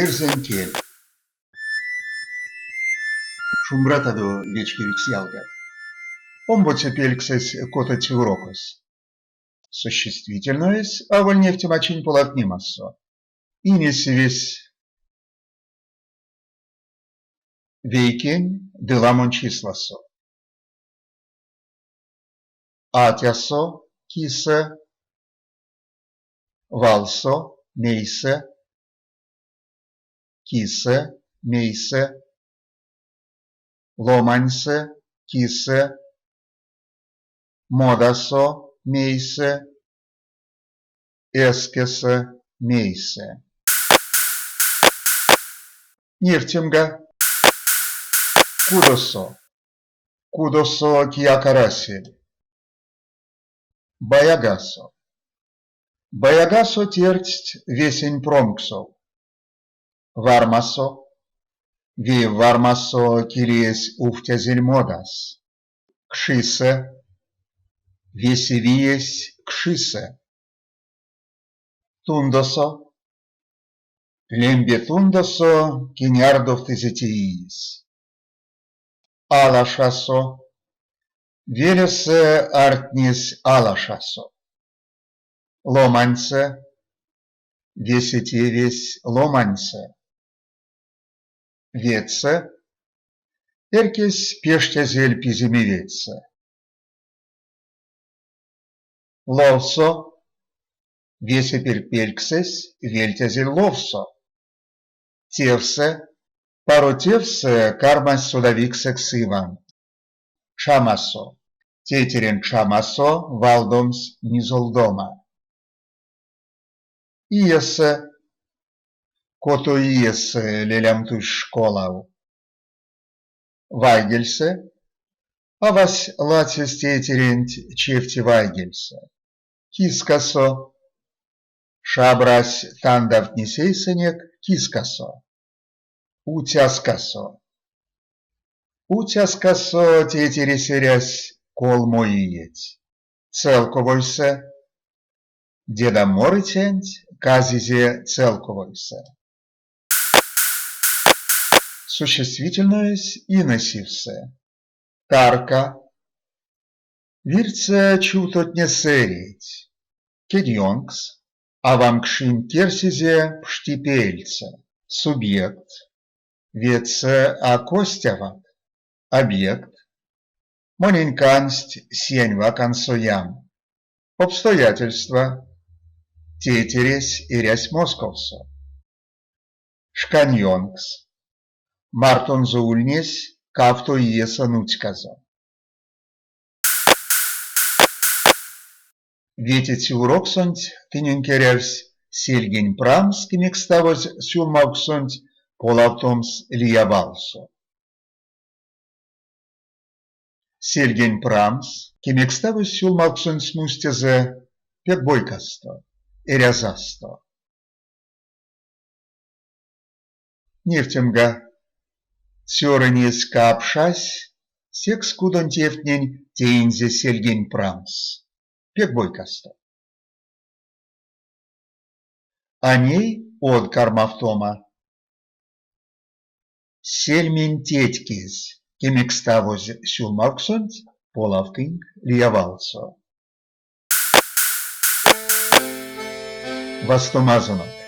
Erzentiel. Шумбратадо вечкирикс ялгат. Омбоцепельксес кототеврокос. Существительное с авольнефтемачин полотнимассо. Инесивис вейкен деламон числасо. Атясо, кисе, валсо, мейсе, кисе, мейсе, ломаньсе, кисе, модасо, мейсе, эскесе, мейсе. Нефтемга, кудосо, кудосо киакарасель. Баягасо. Баягасо терть весень промксов. Вармасо. Ви вармасо килиес уфтязель модас. Кшисе. Весевиес кшисе. Тундосо. Лембе тундосо кинярдов тезетиис. Алашасо. Велесе артнис алашасо. Ломаньце. Весетевесь ломаньце. Ветце. Эркес пештязель пиземевеце. Ловсо. Весеперпельксес вельтязель ловсо. Тевсе. Паротевсе кармас судовиксекс Иван. Чамасо. Тетерен чамасо валдомс низолдома. Иесе. Кото иесе лелямтуш школау. Вайгельсе. Авась лацис тетерент чефти вайгельсе. Кискасо. Шабрась тандав несейсенек кискасо. Утяскасо. Утяскасо тетересерясь кол моиеть. Целковойсе. Деда морытенть казизе целковойсе. Существительное иносивсе. Тарка. Вирце чутот не сереть. Кедьонкс. Авамкшин керсизе пштипельце. Субъект. Веце акостяват. Объект. Моненькансть сеньва консоям. Обстоятельства. Тетересь и рясь московсо. Шканьонкс. Мартон заульнесь кавто иеса нутьказо. Ветети уроксонть тыненкеревсь сельгень прамс кемекставоз сюлмавксонть полавтомс лиявалсо. Сельгень прамс кемекставоз сюлмавксонть смустезе пекбойкасто, эрязасто. Нефтемга. Цёрынес капшась, секс кудон тефтнень тейнзе сельгень прамс. Пекбойкасто. О ней от кармавтома. Сельмень тетькиз, кемекставоз сюлмавксонть полавкинг лиявалсо. Вастомазанок.